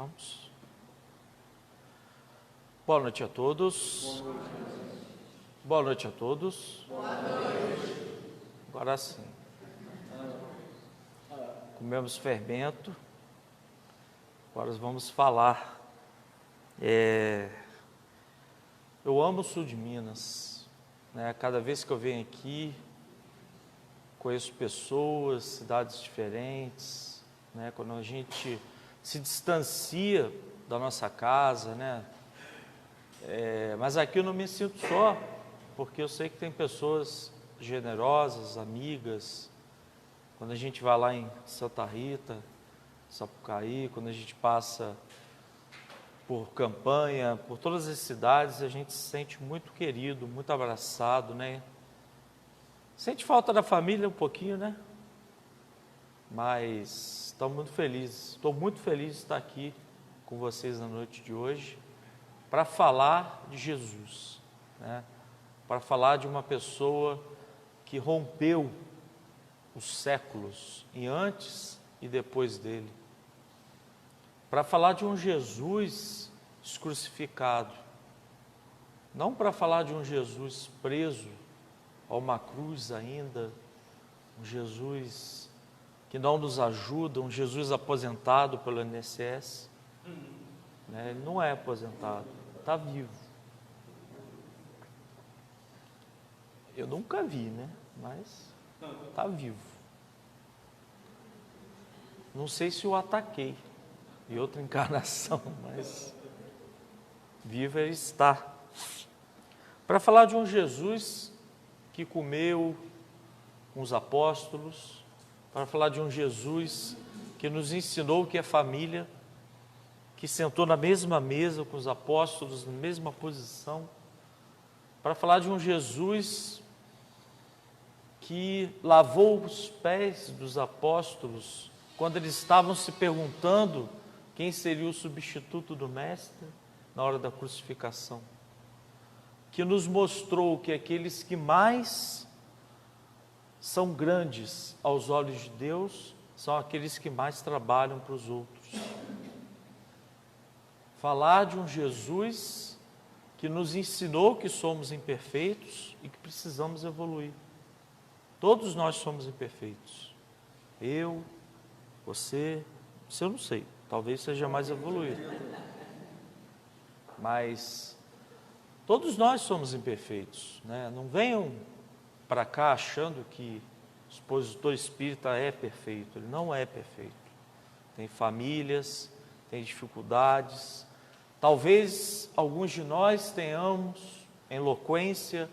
Vamos. Boa noite a todos. Boa noite a todos. Boa noite. Agora sim. Comemos fermento. Agora vamos falar. Eu amo o sul de Minas, né? Cada vez que eu venho aqui, conheço pessoas, cidades diferentes, né? Quando a gente se distancia da nossa casa, né? Mas aqui eu não me sinto só, porque eu sei que tem pessoas generosas, amigas. Quando a gente vai lá em Santa Rita, Sapucaí, quando a gente passa por Campanha, por todas as cidades, a gente se sente muito querido, muito abraçado, né? Sente falta da família um pouquinho, né? Mas estou muito feliz de estar aqui com vocês na noite de hoje, para falar de Jesus, né? Para falar de uma pessoa que rompeu os séculos, e antes e depois dele, para falar de um Jesus crucificado, não para falar de um Jesus preso a uma cruz ainda, um Jesus que não nos ajuda, um Jesus aposentado pelo INSS, né? Ele não é aposentado, está vivo. Eu nunca vi, né? Mas está vivo. Não sei se o ataquei em outra encarnação, mas vivo ele está. Para falar de um Jesus que comeu com os apóstolos, para falar de um Jesus que nos ensinou o que é família, que sentou na mesma mesa com os apóstolos, na mesma posição, para falar de um Jesus que lavou os pés dos apóstolos quando eles estavam se perguntando quem seria o substituto do Mestre na hora da crucificação, que nos mostrou que aqueles que mais são grandes aos olhos de Deus são aqueles que mais trabalham para os outros. Falar de um Jesus que nos ensinou que somos imperfeitos e que precisamos evoluir. Todos nós somos imperfeitos. Eu, você eu não sei, talvez seja mais evoluído. Mas todos nós somos imperfeitos, né? Não venham para cá achando que o expositor espírita é perfeito. Ele não é perfeito. Tem famílias, tem dificuldades. Talvez alguns de nós tenhamos eloquência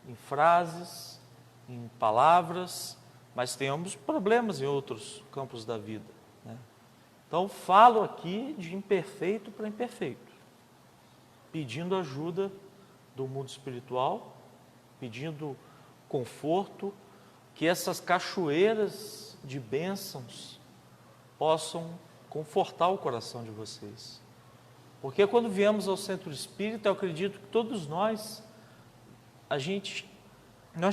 em frases, em palavras, mas tenhamos problemas em outros campos da vida, né? Então falo aqui de imperfeito para imperfeito, pedindo ajuda do mundo espiritual, pedindo conforto, que essas cachoeiras de bênçãos possam confortar o coração de vocês. Porque quando viemos ao centro espírita, eu acredito que todos nós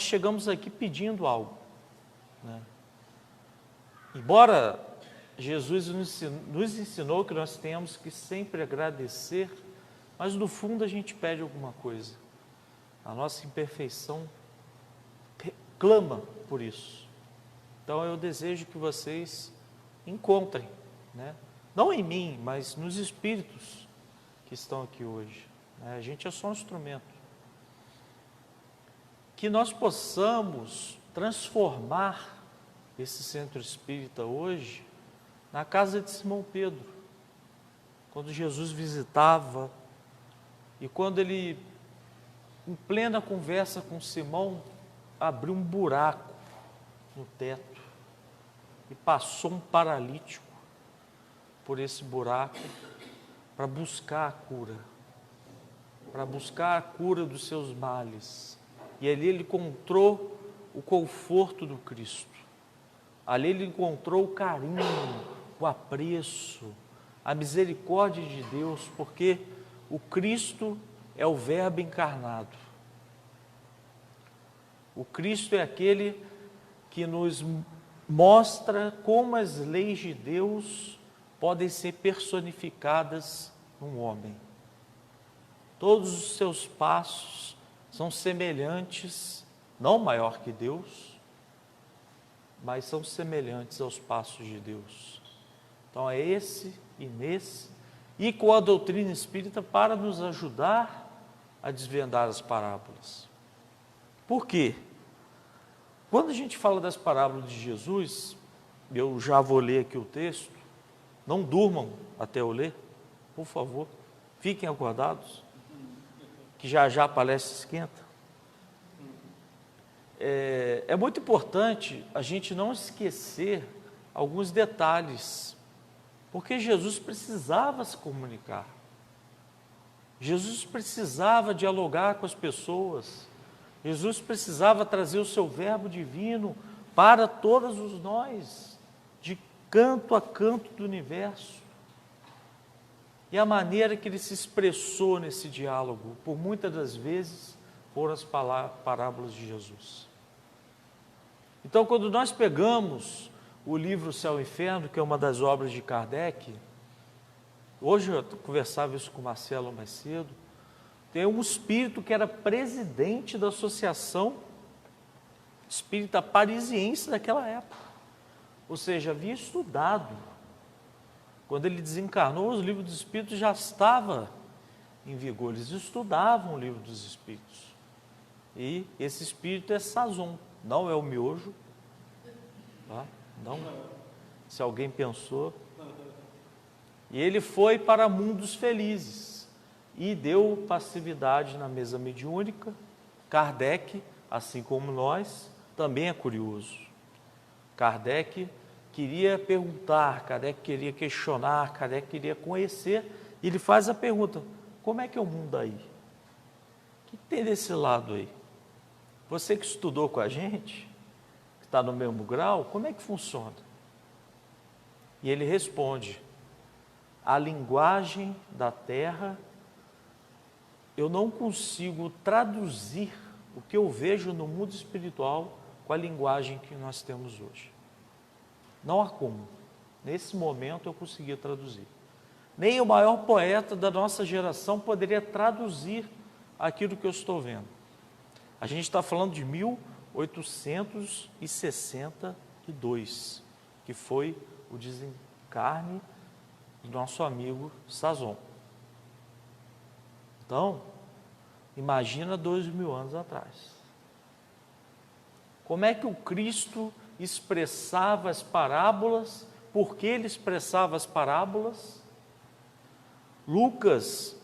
chegamos aqui pedindo algo, né? Embora Jesus nos ensinou que nós temos que sempre agradecer, mas no fundo a gente pede alguma coisa. A nossa imperfeição clama por isso. Então eu desejo que vocês encontrem, né? Não em mim, mas nos espíritos que estão aqui hoje, né? A gente é só um instrumento. Que nós possamos transformar esse centro espírita hoje na casa de Simão Pedro, quando Jesus visitava e quando ele, em plena conversa com Simão, abriu um buraco no teto e passou um paralítico por esse buraco para buscar a cura dos seus males. E ali ele encontrou o conforto do Cristo. Ali ele encontrou o carinho, o apreço, a misericórdia de Deus, porque o Cristo é o Verbo encarnado. O Cristo é aquele que nos mostra como as leis de Deus podem ser personificadas num homem. Todos os seus passos são semelhantes, não maior que Deus, mas são semelhantes aos passos de Deus. Então é esse e nesse, e com a doutrina espírita para nos ajudar a desvendar as parábolas. Por quê? Quando a gente fala das parábolas de Jesus, eu já vou ler aqui o texto, não durmam até eu ler, por favor, fiquem acordados, que já já a palestra esquenta. É muito importante a gente não esquecer alguns detalhes, porque Jesus precisava se comunicar, Jesus precisava dialogar com as pessoas, Jesus precisava trazer o seu verbo divino para todos os nós, de canto a canto do universo. E a maneira que ele se expressou nesse diálogo, por muitas das vezes, foram as parábolas de Jesus. Então, quando nós pegamos o livro Céu e Inferno, que é uma das obras de Kardec, hoje eu conversava isso com o Marcelo mais cedo, tem um espírito que era presidente da Associação Espírita Parisiense daquela época, ou seja, havia estudado. Quando ele desencarnou, os livros dos Espíritos já estavam em vigor, eles estudavam o livro dos Espíritos. E esse Espírito é Sazon, não é o miojo, tá? Não, se alguém pensou. E ele foi para mundos felizes e deu passividade na mesa mediúnica. Kardec, assim como nós, também é curioso. Kardec queria perguntar, Kardec queria questionar, Kardec queria conhecer, e ele faz a pergunta: como é que é o mundo aí? O que tem desse lado aí? Você que estudou com a gente, que está no mesmo grau, como é que funciona? E ele responde: a linguagem da Terra, eu não consigo traduzir o que eu vejo no mundo espiritual com a linguagem que nós temos hoje. Não há como. Nesse momento eu conseguia traduzir. Nem o maior poeta da nossa geração poderia traduzir aquilo que eu estou vendo. A gente está falando de 1862, que foi o desencarne do nosso amigo Sazon. Então, imagina 2000 anos atrás. Como é que o Cristo expressava as parábolas? Por que ele expressava as parábolas? Lucas,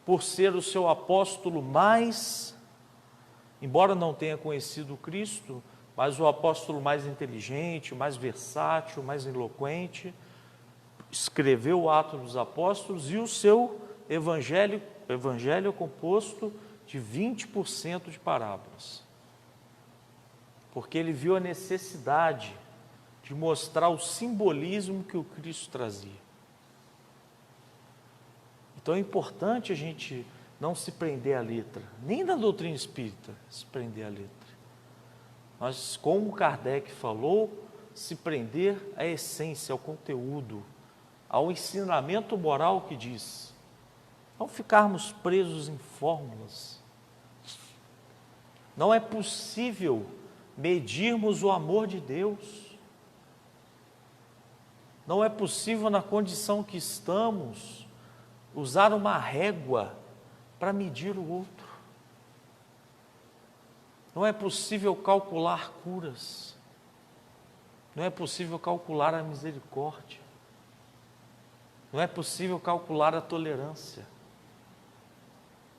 por ser o seu apóstolo mais, embora não tenha conhecido o Cristo, mas o apóstolo mais inteligente, mais versátil, mais eloquente, escreveu o Atos dos Apóstolos, e o seu evangelho é composto de 20% de parábolas. Porque ele viu a necessidade de mostrar o simbolismo que o Cristo trazia. Então é importante a gente não se prender à letra, nem da doutrina espírita se prender à letra. Mas, como Kardec falou, se prender à essência, ao conteúdo, ao ensinamento moral que diz. Não ficarmos presos em fórmulas. Não é possível medirmos o amor de Deus. Não é possível, na condição que estamos, usar uma régua para medir o outro. Não é possível calcular curas. Não é possível calcular a misericórdia. Não é possível calcular a tolerância.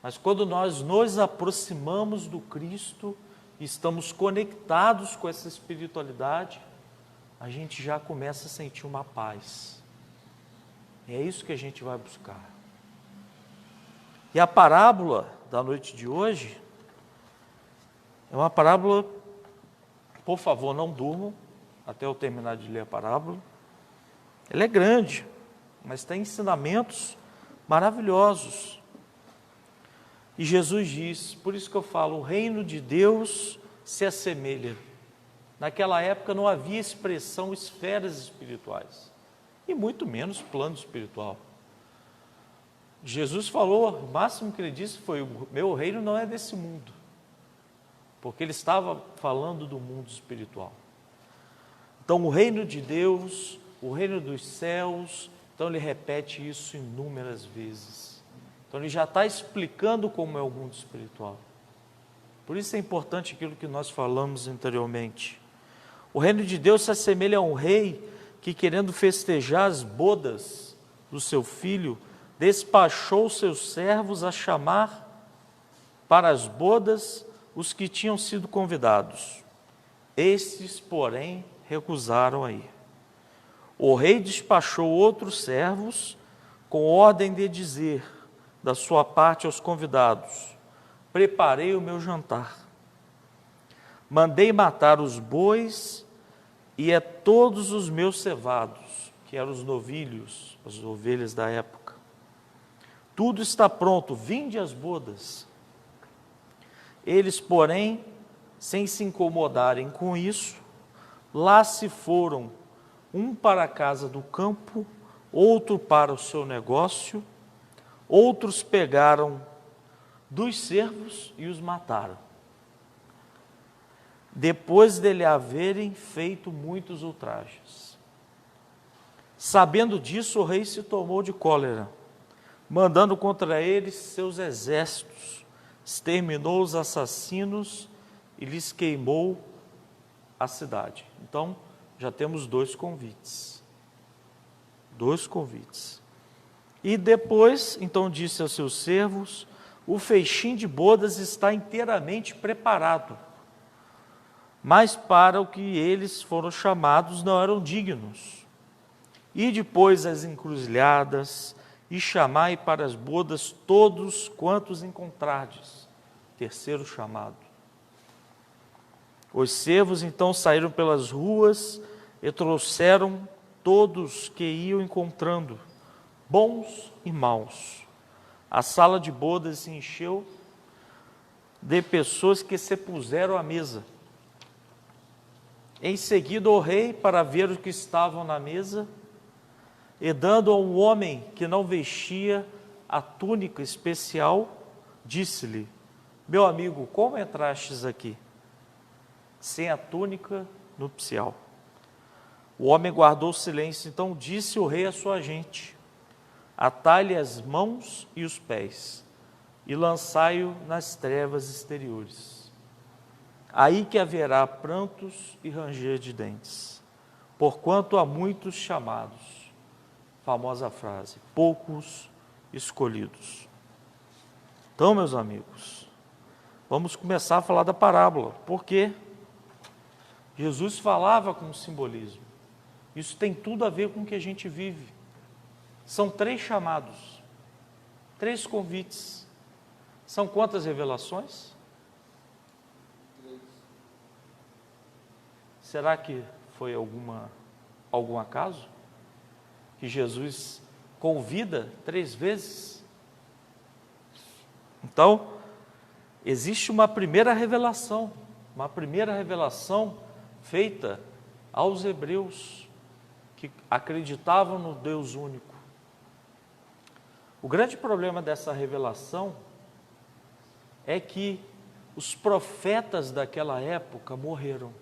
Mas quando nós nos aproximamos do Cristo e estamos conectados com essa espiritualidade, a gente já começa a sentir uma paz. E é isso que a gente vai buscar. E a parábola da noite de hoje é uma parábola, por favor, não durmam até eu terminar de ler a parábola. Ela é grande, mas tem ensinamentos maravilhosos. E Jesus diz, por isso que eu falo, o reino de Deus se assemelha. Naquela época não havia expressão esferas espirituais. e muito menos plano espiritual. Jesus falou, o máximo que ele disse foi: o meu reino não é desse mundo, porque ele estava falando do mundo espiritual. Então, o reino de Deus, o reino dos céus, então ele repete isso inúmeras vezes. Então, ele já está explicando como é o mundo espiritual. Por isso é importante aquilo que nós falamos anteriormente. O reino de Deus se assemelha a um rei que, querendo festejar as bodas do seu filho, despachou seus servos a chamar para as bodas os que tinham sido convidados. Estes, porém, recusaram a ir. O rei despachou outros servos com ordem de dizer, da sua parte aos convidados: preparei o meu jantar. Mandei matar os bois e a todos os meus cevados, que eram os novilhos, as ovelhas da época. Tudo está pronto, vinde às bodas. Eles, porém, sem se incomodarem com isso, lá se foram, um para a casa do campo, outro para o seu negócio, outros pegaram dos servos e os mataram, depois dele haverem feito muitos ultrajes. Sabendo disso, o rei se tomou de cólera, mandando contra eles seus exércitos, exterminou os assassinos e lhes queimou a cidade. Então, já temos dois convites. E depois, então disse aos seus servos: o festim de bodas está inteiramente preparado, mas para o que eles foram chamados não eram dignos. E depois as encruzilhadas, e chamai para as bodas todos quantos encontrardes. Terceiro chamado. Os servos então saíram pelas ruas e trouxeram todos que iam encontrando, bons e maus. A sala de bodas se encheu de pessoas que se puseram à mesa. Em seguida, o rei, para ver o que estavam na mesa, e dando a um homem que não vestia a túnica especial, disse-lhe: meu amigo, como entrastes aqui sem a túnica nupcial? O homem guardou silêncio. Então disse o rei à sua gente: atai-lhe as mãos e os pés, e lançai-o nas trevas exteriores. Aí que haverá prantos e ranger de dentes, porquanto há muitos chamados. Famosa frase: poucos escolhidos. Então, meus amigos, vamos começar a falar da parábola, porque Jesus falava com simbolismo. Isso tem tudo a ver com o que a gente vive. São 3 chamados, 3 convites. São quantas revelações? 3. Será que foi algum acaso? Que Jesus convida 3 vezes? Então, existe uma primeira revelação feita aos hebreus que acreditavam no Deus único. O grande problema dessa revelação é que os profetas daquela época morreram,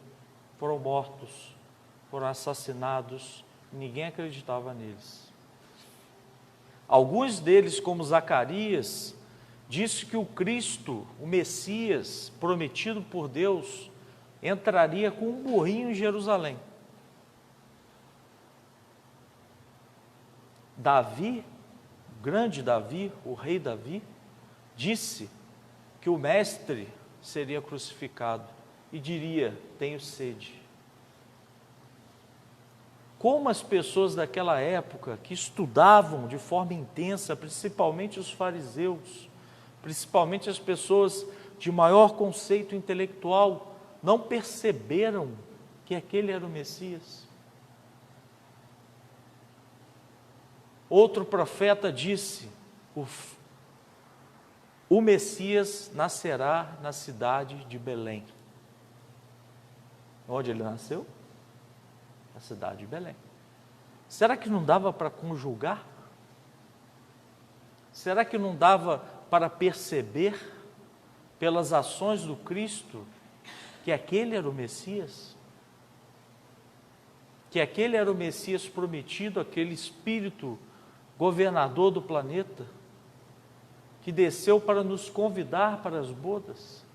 foram mortos, foram assassinados, ninguém acreditava neles. Alguns deles, como Zacarias, disse que o Cristo, o Messias, prometido por Deus, entraria com um burrinho em Jerusalém. Davi, o grande Davi, o rei Davi, disse que o mestre seria crucificado e diria: tenho sede. Como as pessoas daquela época, que estudavam de forma intensa, principalmente os fariseus, principalmente as pessoas de maior conceito intelectual, não perceberam que aquele era o Messias? Outro profeta disse: o Messias nascerá na cidade de Belém. Onde ele nasceu? Na cidade de Belém. Será que não dava para conjugar? Será que não dava para perceber pelas ações do Cristo que aquele era o Messias? Que aquele era o Messias prometido, aquele Espírito governador do planeta, que desceu para nos convidar para as bodas?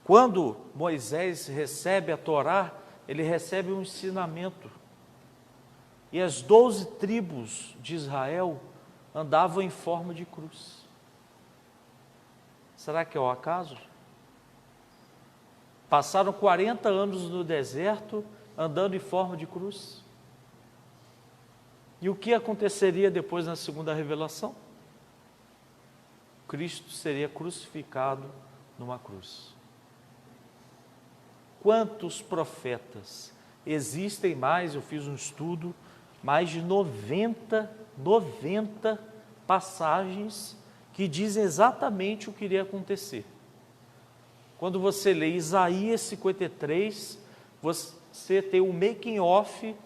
Quando Moisés recebe a Torá, ele recebe um ensinamento. E as 12 tribos de Israel andavam em forma de cruz. Será que é o acaso? Passaram 40 anos no deserto, andando em forma de cruz. E o que aconteceria depois na segunda revelação? Cristo seria crucificado numa cruz. Quantos profetas? Existem mais, eu fiz um estudo, mais de 90 passagens que dizem exatamente o que iria acontecer. Quando você lê Isaías 53, você tem um making off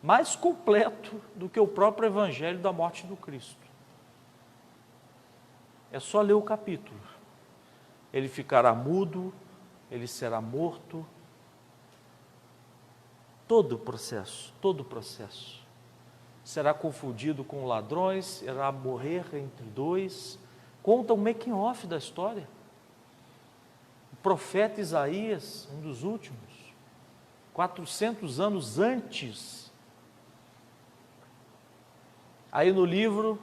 mais completo do que o próprio evangelho da morte do Cristo. É só ler o capítulo. Ele ficará mudo, ele será morto. Todo o processo. Será confundido com ladrões, irá morrer entre dois. Conta o making off da história. O profeta Isaías, um dos últimos, 400 anos antes. Aí no livro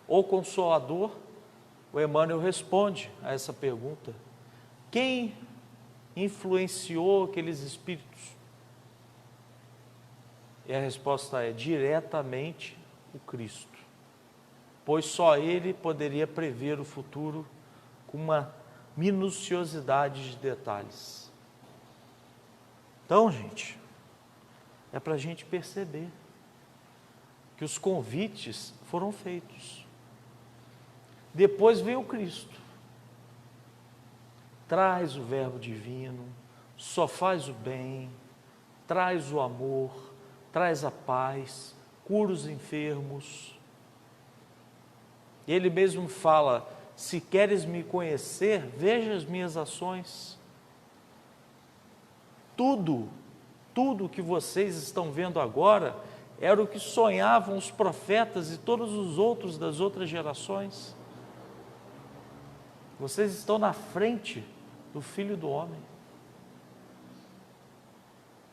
O Consolador, o Emmanuel responde a essa pergunta: quem influenciou aqueles espíritos? E a resposta é: diretamente o Cristo, pois só Ele poderia prever o futuro com uma minuciosidade de detalhes. Então, gente, é para a gente perceber que os convites foram feitos. Depois veio o Cristo, traz o verbo divino, só faz o bem, traz o amor, traz a paz, cura os enfermos. Ele mesmo fala: se queres me conhecer, veja as minhas ações. Tudo que vocês estão vendo agora era o que sonhavam os profetas e todos os outros das outras gerações. Vocês estão na frente do Filho do Homem.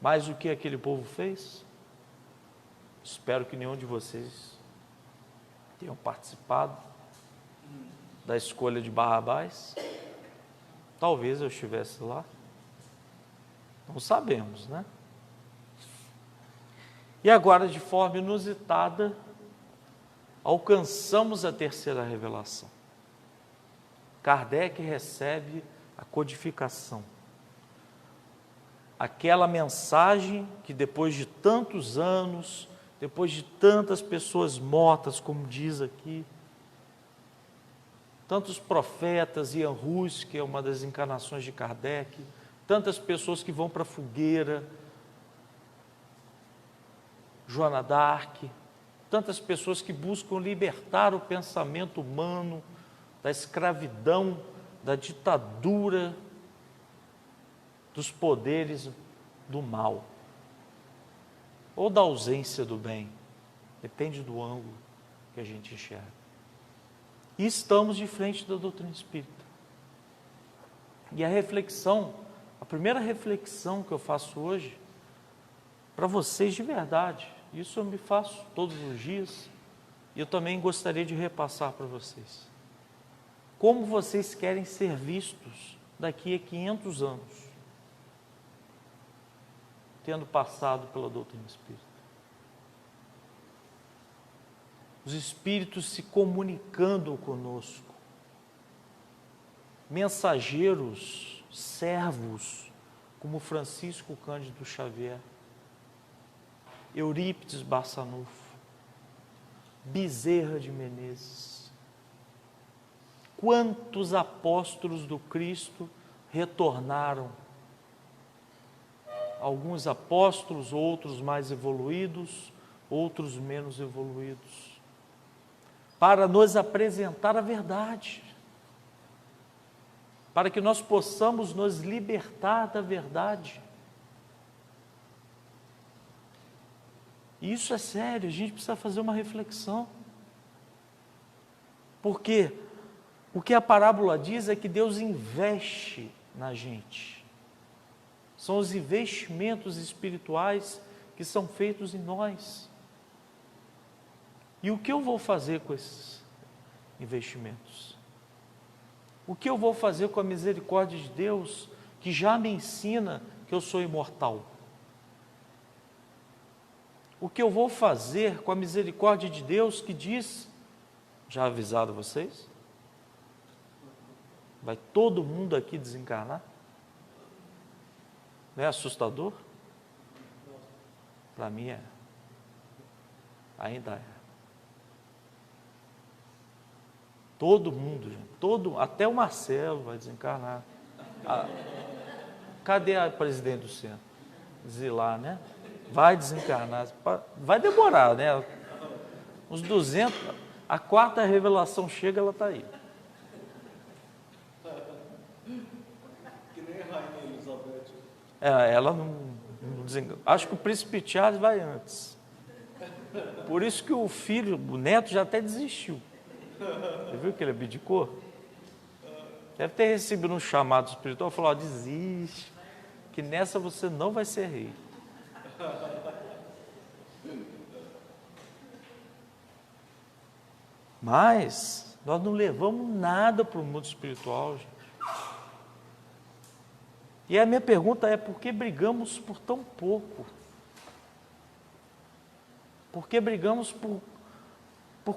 Mas o que aquele povo fez? Espero que nenhum de vocês tenham participado da escolha de Barrabás. Talvez eu estivesse lá. Não sabemos, né? E agora, de forma inusitada, alcançamos a terceira revelação. Kardec recebe a codificação. Aquela mensagem que depois de tantos anos, depois de tantas pessoas mortas, como diz aqui, tantos profetas, Ian Rus, que é uma das encarnações de Kardec, tantas pessoas que vão para a fogueira, Joana d'Arc, tantas pessoas que buscam libertar o pensamento humano da escravidão, da ditadura, dos poderes do mal, ou da ausência do bem, depende do ângulo que a gente enxerga. E estamos de frente da doutrina espírita. E a reflexão, a primeira reflexão que eu faço hoje, para vocês de verdade, isso eu me faço todos os dias, e eu também gostaria de repassar para vocês. Como vocês querem ser vistos daqui a 500 anos, tendo passado pela doutrina espírita? Os espíritos se comunicando conosco, mensageiros, servos, como Francisco Cândido Xavier, Eurípides Barçanufo, Bezerra de Menezes. Quantos apóstolos do Cristo retornaram alguns apóstolos, outros mais evoluídos, outros menos evoluídos, para nos apresentar a verdade, para que nós possamos nos libertar da verdade. E isso é sério, a gente precisa fazer uma reflexão. Porque o que a parábola diz é que Deus investe na gente. São os investimentos espirituais que são feitos em nós. E o que eu vou fazer com esses investimentos? O que eu vou fazer com a misericórdia de Deus, que já me ensina que eu sou imortal? O que eu vou fazer com a misericórdia de Deus que diz, já avisaram vocês? Vai todo mundo aqui desencarnar? Não é assustador? Para mim é. Ainda é. Todo mundo, gente, até o Marcelo vai desencarnar. Cadê a presidente do centro? Zilar, né? Vai desencarnar. Vai demorar, né? Uns 200, a quarta revelação chega, ela está aí. Que nem a Rainha Elizabeth. Ela não desencarna. Acho que o príncipe Charles vai antes. Por isso que o filho, o neto já até desistiu. Você viu que ele abdicou? Deve ter recebido um chamado espiritual e falou: desiste, que nessa você não vai ser rei. Mas nós não levamos nada para o mundo espiritual, gente. E a minha pergunta é: por que brigamos por tão pouco? Por que brigamos por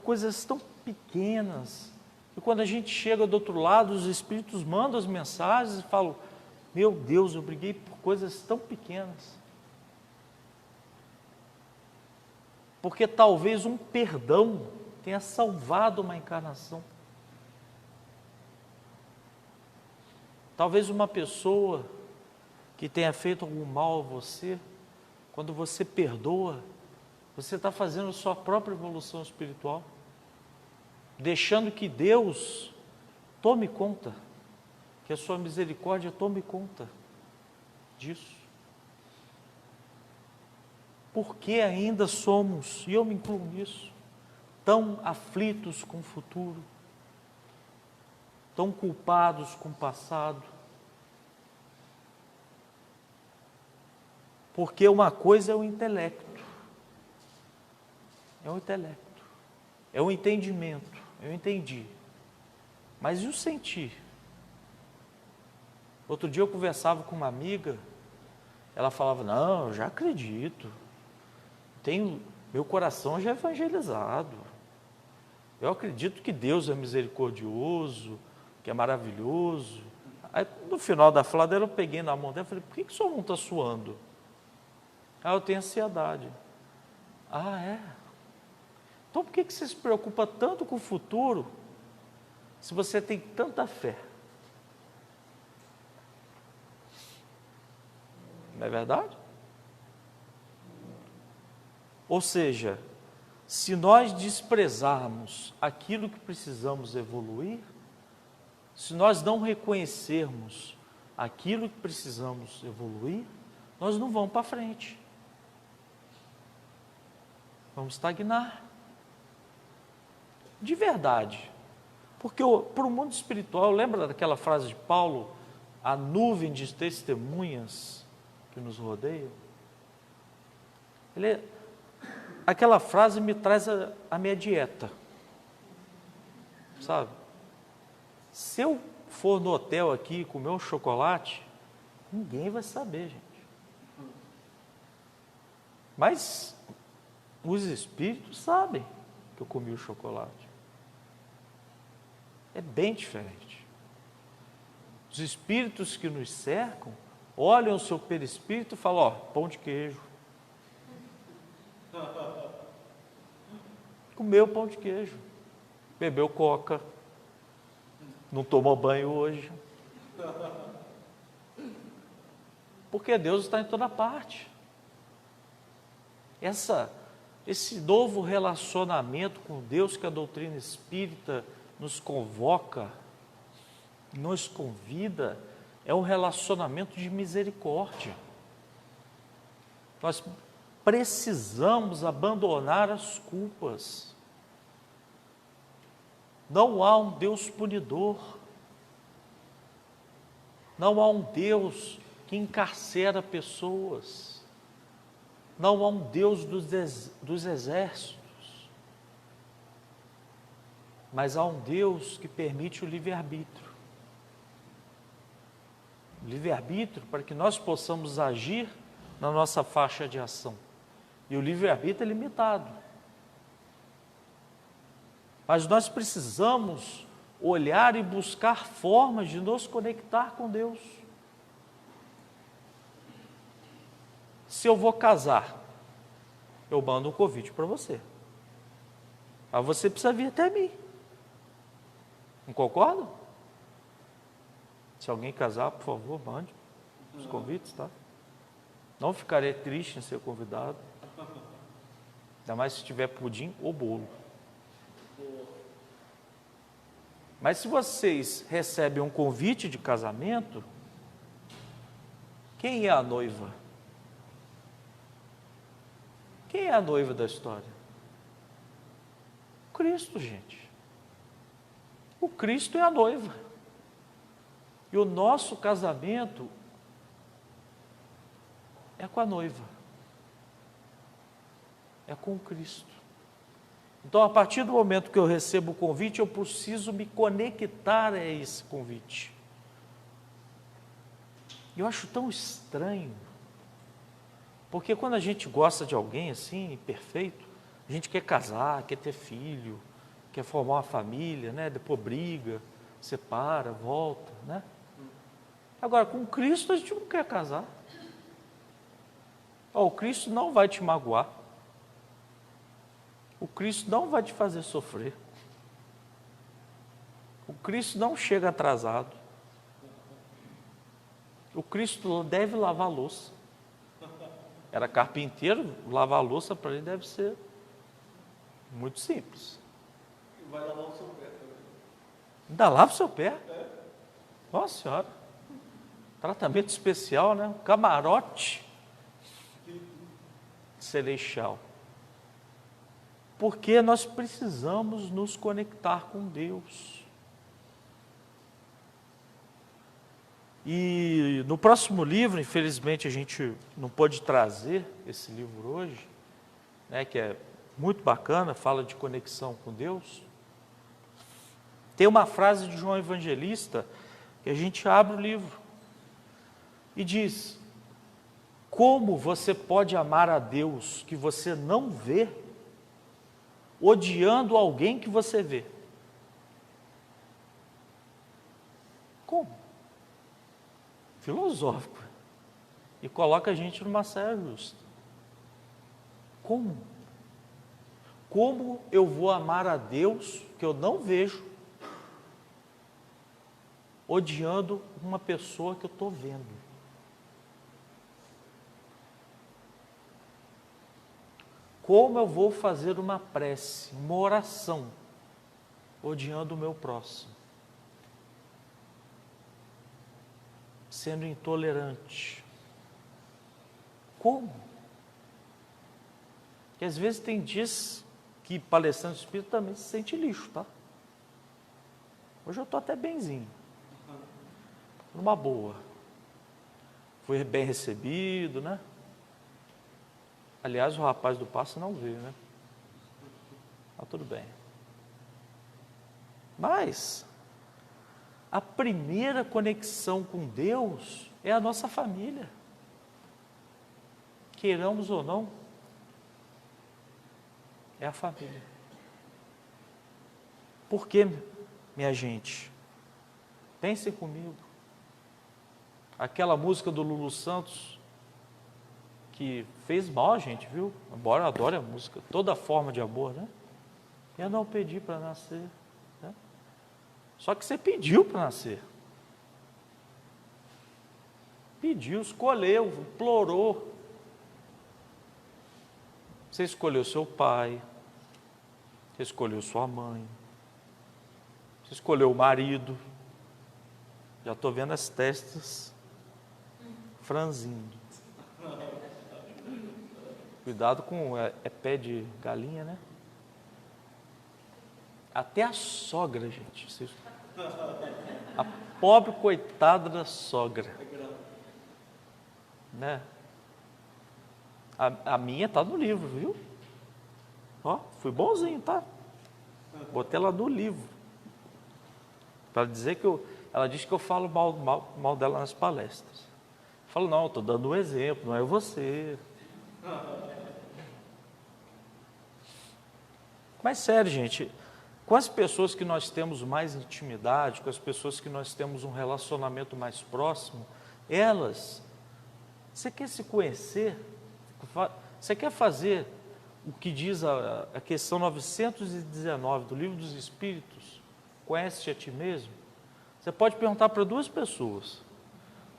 coisas tão pequenas? E quando a gente chega do outro lado, os espíritos mandam as mensagens e falam: meu Deus, eu briguei por coisas tão pequenas. Porque talvez um perdão tenha salvado uma encarnação. Talvez uma pessoa que tenha feito algum mal a você, quando você perdoa, você está fazendo a sua própria evolução espiritual, deixando que Deus tome conta, que a sua misericórdia tome conta disso. Por que ainda somos, e eu me incluo nisso, tão aflitos com o futuro, tão culpados com o passado? Porque uma coisa é o intelecto, é o entendimento, eu entendi, mas e o sentir? Outro dia eu conversava com uma amiga, ela falava: não, eu já acredito, meu coração já é evangelizado, eu acredito que Deus é misericordioso, que é maravilhoso. Aí no final da faladeira eu peguei na mão dela e falei: por que sua mão está suando? Eu tenho ansiedade. É? Então por que você se preocupa tanto com o futuro, se você tem tanta fé? Não é verdade? Ou seja, se nós desprezarmos aquilo que precisamos evoluir, se nós não reconhecermos aquilo que precisamos evoluir, nós não vamos para frente. Vamos estagnar. De verdade. Porque para o mundo espiritual, lembra daquela frase de Paulo, a nuvem de testemunhas que nos rodeiam? Aquela frase me traz a minha dieta, sabe? Se eu for no hotel aqui comer um chocolate, ninguém vai saber, gente. Mas os espíritos sabem que eu comi o chocolate. É bem diferente. Os espíritos que nos cercam olham o seu perispírito e falam: pão de queijo. Comeu pão de queijo, bebeu coca, não tomou banho hoje. Porque Deus está em toda parte. Esse novo relacionamento com Deus que a doutrina espírita nos convoca, nos convida, é um relacionamento de misericórdia. Nós precisamos abandonar as culpas. Não há um Deus punidor. Não há um Deus que encarcera pessoas. Não há um Deus dos exércitos. Mas há um Deus que permite o livre-arbítrio. O livre-arbítrio para que nós possamos agir na nossa faixa de ação. E o livre-arbítrio é limitado. Mas nós precisamos olhar e buscar formas de nos conectar com Deus. Se eu vou casar, eu mando um convite para você. Mas você precisa vir até mim. Não concorda? Se alguém casar, por favor, mande os convites, tá? Não ficarei triste em ser convidado. Ainda mais se tiver pudim ou bolo. Mas se vocês recebem um convite de casamento, quem é a noiva? Quem é a noiva da história? Cristo, gente. O Cristo é a noiva. E o nosso casamento é com a noiva. É com Cristo. Então, a partir do momento que eu recebo o convite, eu preciso me conectar a esse convite. Eu acho tão estranho, porque quando a gente gosta de alguém assim, perfeito, a gente quer casar, quer ter filho, quer formar uma família, né? Depois briga, separa, volta, né? Agora, com Cristo a gente não quer casar. O Cristo não vai te magoar. O Cristo não vai te fazer sofrer. O Cristo não chega atrasado. O Cristo deve lavar a louça. Era carpinteiro, lavar a louça para ele deve ser muito simples. E vai lavar o seu pé também. Ainda lava o seu pé? Nossa Senhora. Tratamento especial, né? Camarote celestial. Porque nós precisamos nos conectar com Deus. E no próximo livro, infelizmente a gente não pôde trazer esse livro hoje, né, que é muito bacana, fala de conexão com Deus. Tem uma frase de João Evangelista que a gente abre o livro e diz: como você pode amar a Deus que você não vê, odiando alguém que você vê? Como? Filosófico. E coloca a gente numa saia justa. Como? Como eu vou amar a Deus que eu não vejo, odiando uma pessoa que eu estou vendo? Como eu vou fazer uma prece, uma oração, odiando o meu próximo? Sendo intolerante. Como? Porque às vezes tem dias que palestrante espírita também se sente lixo, tá? Hoje eu estou até benzinho. Numa boa. Fui bem recebido, né? Aliás, o rapaz do passe não veio, né? Mas tudo bem. Mas a primeira conexão com Deus é a nossa família. Queiramos ou não, é a família. Por quê, minha gente? Pensem comigo. Aquela música do Lulu Santos, que fez mal a gente, viu? Embora eu adore a música, toda forma de amor, né? Eu não pedi para nascer, né? Só que você pediu para nascer. Pediu, escolheu, implorou. Você escolheu seu pai, você escolheu sua mãe, você escolheu o marido. Já estou vendo as testas franzindo. Cuidado com é pé de galinha, né? Até a sogra, gente. A pobre coitada da sogra. Né? A minha está no livro, viu? Ó, fui bonzinho, tá? Botei ela no livro. Para dizer que ela diz que eu falo mal dela nas palestras. Eu falo, não, eu estou dando um exemplo, não é você. Mas sério, gente, com as pessoas que nós temos mais intimidade, com as pessoas que nós temos um relacionamento mais próximo, você quer se conhecer? Você quer fazer o que diz a questão 919 do Livro dos Espíritos? Conhece-te a ti mesmo? Você pode perguntar para duas pessoas.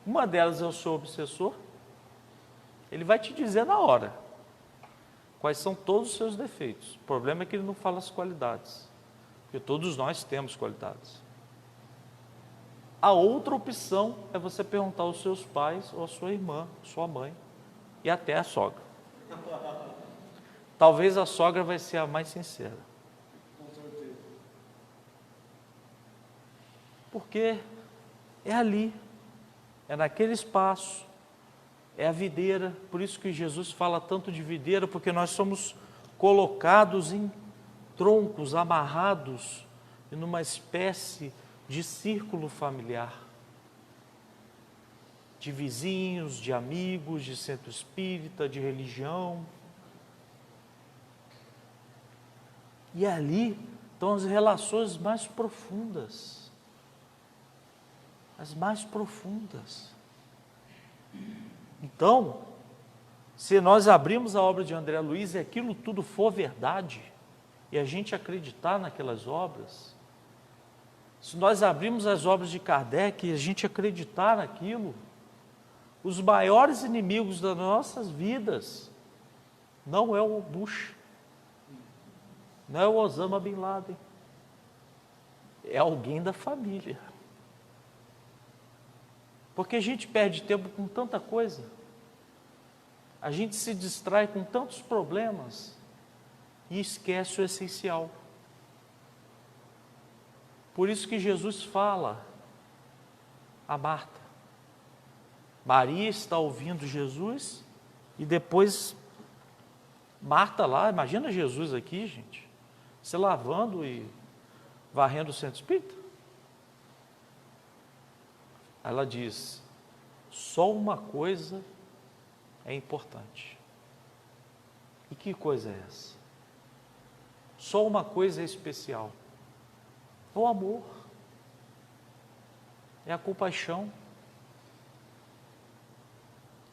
Uma delas é o seu obsessor. Ele vai te dizer na hora quais são todos os seus defeitos. O problema é que ele não fala as qualidades, porque todos nós temos qualidades. A outra opção é você perguntar aos seus pais ou à sua irmã, sua mãe e até a sogra. Talvez a sogra vai ser a mais sincera. Com certeza. Porque é ali, é naquele espaço, é a videira. Por isso que Jesus fala tanto de videira, porque nós somos colocados em troncos, amarrados em uma espécie de círculo familiar, de vizinhos, de amigos, de centro espírita, de religião. E ali estão as relações mais profundas, as mais profundas. Então, se nós abrirmos a obra de André Luiz e aquilo tudo for verdade, e a gente acreditar naquelas obras, se nós abrirmos as obras de Kardec e a gente acreditar naquilo, os maiores inimigos das nossas vidas não é o Bush, não é o Osama Bin Laden, é alguém da família. Porque a gente perde tempo com tanta coisa, a gente se distrai com tantos problemas e esquece o essencial. Por isso que Jesus fala a Marta. Maria está ouvindo Jesus e depois Marta lá, imagina Jesus aqui, gente, se lavando e varrendo o centro espírita. Ela diz, só uma coisa é importante. E que coisa é essa? Só uma coisa é especial. É o amor. É a compaixão.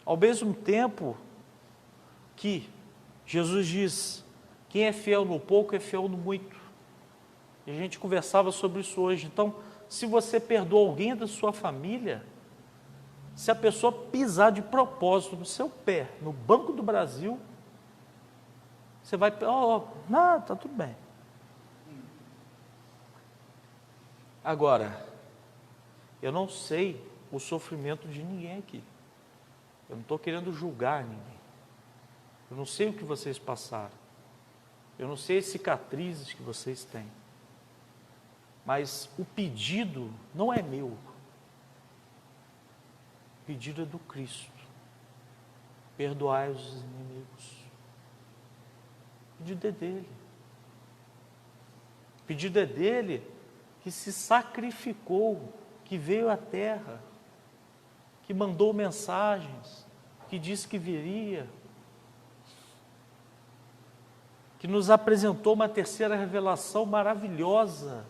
Ao mesmo tempo que Jesus diz, quem é fiel no pouco é fiel no muito. E a gente conversava sobre isso hoje. Então, se você perdoa alguém da sua família, se a pessoa pisar de propósito no seu pé, no Banco do Brasil, você vai, não, está tudo bem. Agora, eu não sei o sofrimento de ninguém aqui. Eu não estou querendo julgar ninguém. Eu não sei o que vocês passaram. Eu não sei as cicatrizes que vocês têm. Mas o pedido não é meu. O pedido é do Cristo. Perdoai os inimigos. O pedido é dele. O pedido é dele que se sacrificou, que veio à terra, que mandou mensagens, que disse que viria, que nos apresentou uma terceira revelação maravilhosa,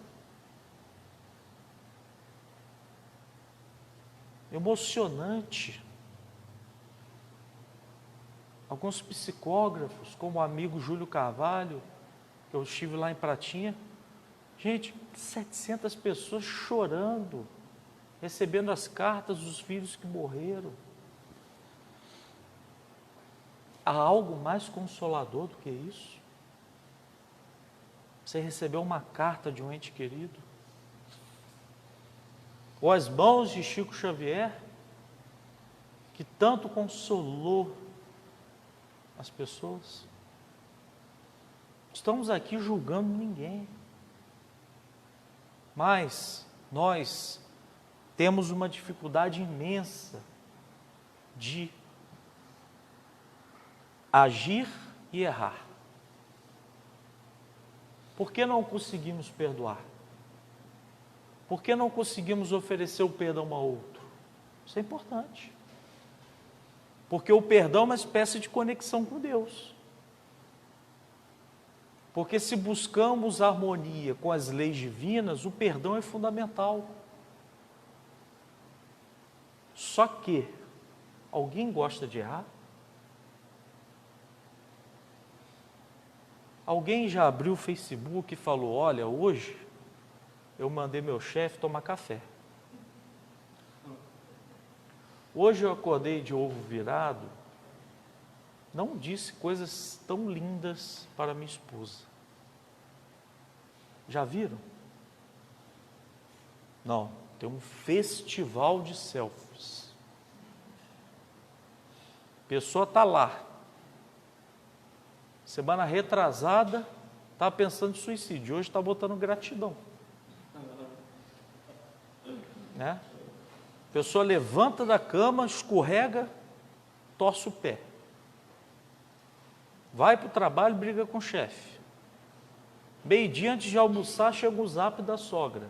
emocionante. Alguns psicógrafos, como o amigo Júlio Carvalho, que eu estive lá em Pratinha, gente, 700 pessoas chorando, recebendo as cartas dos filhos que morreram. Há algo mais consolador do que isso? Você recebeu uma carta de um ente querido? Ou as mãos de Chico Xavier, que tanto consolou as pessoas? Estamos aqui julgando ninguém, mas nós temos uma dificuldade imensa de agir e errar. Por que não conseguimos perdoar? Por que não conseguimos oferecer o perdão a outro? Isso é importante. Porque o perdão é uma espécie de conexão com Deus. Porque se buscamos harmonia com as leis divinas, o perdão é fundamental. Só que, alguém gosta de errar? Alguém já abriu o Facebook e falou, olha, hoje eu mandei meu chefe tomar café. Hoje eu acordei de ovo virado, não disse coisas tão lindas para minha esposa. Já viram? Não, tem um festival de selfies. A pessoa está lá. Semana retrasada, estava pensando em suicídio. Hoje está botando gratidão. Né? A pessoa levanta da cama, escorrega, torce o pé. Vai para o trabalho, briga com o chefe. Meio-dia antes de almoçar, chega o zap da sogra,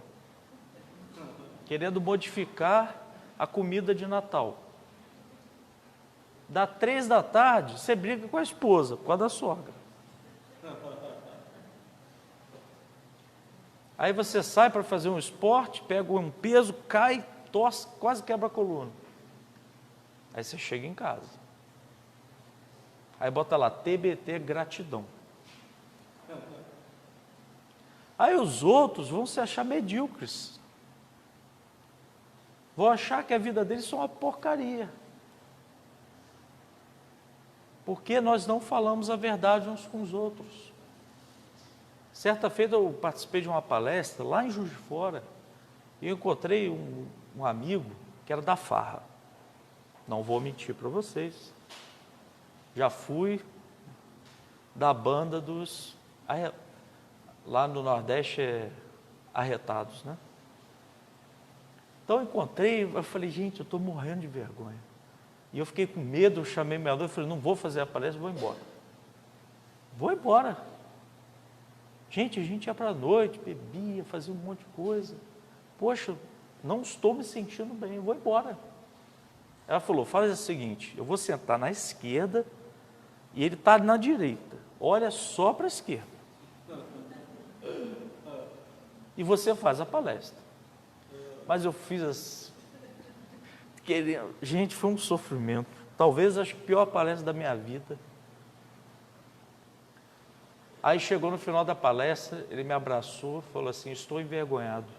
querendo modificar a comida de Natal. Dá 3 da tarde, você briga com a esposa, por causa da sogra. Aí você sai para fazer um esporte, pega um peso, cai, torce, quase quebra a coluna. Aí você chega em casa. Aí bota lá, TBT gratidão. Aí os outros vão se achar medíocres. Vão achar que a vida deles é uma porcaria. Porque nós não falamos a verdade uns com os outros. Certa feita eu participei de uma palestra lá em Juiz de Fora e eu encontrei um amigo que era da farra. Não vou mentir para vocês. Já fui da banda dos... Lá no Nordeste é arretados, né? Então eu encontrei, eu falei, gente, eu estou morrendo de vergonha. E eu fiquei com medo, eu chamei minha noiva e falei, não vou fazer a palestra, vou embora. Vou embora. Gente, a gente ia para a noite, bebia, fazia um monte de coisa. Poxa, não estou me sentindo bem, eu vou embora. Ela falou, faz o seguinte, eu vou sentar na esquerda e ele está na direita. Olha só para a esquerda. E você faz a palestra. Mas eu fiz gente, foi um sofrimento. Talvez a pior palestra da minha vida. Aí chegou no final da palestra, ele me abraçou e falou assim, estou envergonhado.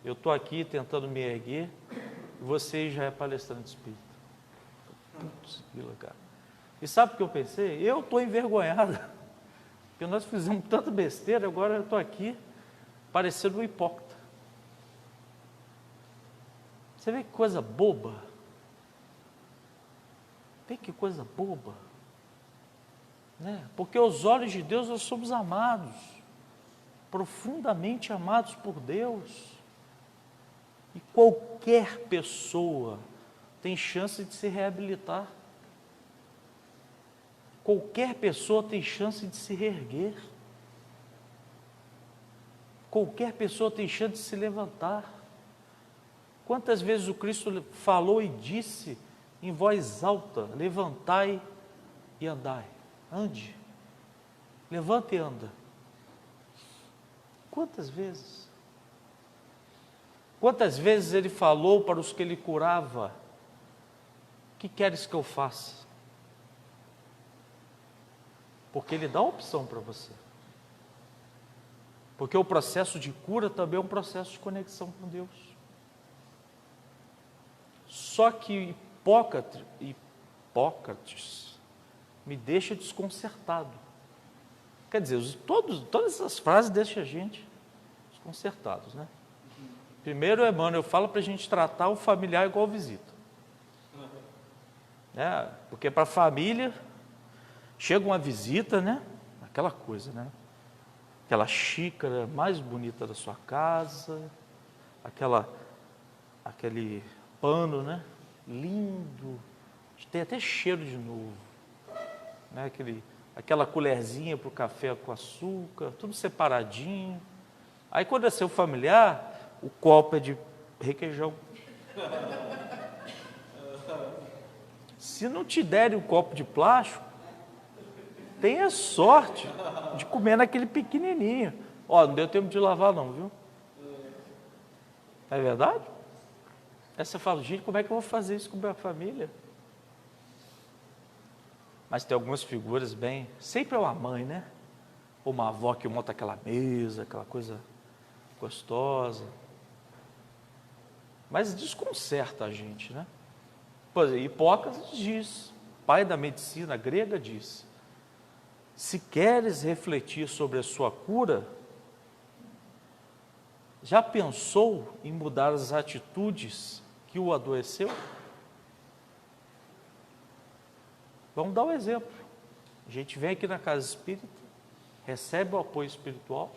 Eu estou aqui tentando me erguer e você já é palestrante espírita. Putz, cara. E sabe o que eu pensei? Eu estou envergonhado. Porque nós fizemos tanta besteira, agora eu estou aqui parecendo um hipócrita. Você vê que coisa boba? Vê que coisa boba? Né? Porque aos olhos de Deus nós somos amados, profundamente amados por Deus. E qualquer pessoa tem chance de se reabilitar. Qualquer pessoa tem chance de se reerguer. Qualquer pessoa tem chance de se levantar. Quantas vezes o Cristo falou e disse em voz alta, levantai e andai. Ande. Levanta e anda. Quantas vezes? Quantas vezes ele falou para os que ele curava, o que queres que eu faça? Porque ele dá opção para você. Porque o processo de cura também é um processo de conexão com Deus. Só que Hipócrates, me deixa desconcertado. Quer dizer, todas essas frases deixam a gente desconcertados, né? Primeiro, Emmanuel fala para a gente tratar o familiar igual visita. Porque para a família, chega uma visita, né? Aquela coisa, né? Aquela xícara mais bonita da sua casa, aquele pano, né? Lindo, tem até cheiro de novo, né? Aquela colherzinha para o café com açúcar, tudo separadinho. Aí quando é seu familiar, o copo é de requeijão. Se não te derem um copo de plástico, tenha sorte de comer naquele pequenininho. Ó, não deu tempo de lavar não, viu? É verdade? Aí você fala, gente, como é que eu vou fazer isso com a minha família? Mas tem algumas figuras bem... Sempre é uma mãe, né? Ou uma avó que monta aquela mesa, aquela coisa gostosa. Mas desconcerta a gente, né? Por exemplo, Hipócrates diz, pai da medicina grega diz, se queres refletir sobre a sua cura, já pensou em mudar as atitudes que o adoeceu? Vamos dar um exemplo. A gente vem aqui na casa espírita, recebe o apoio espiritual.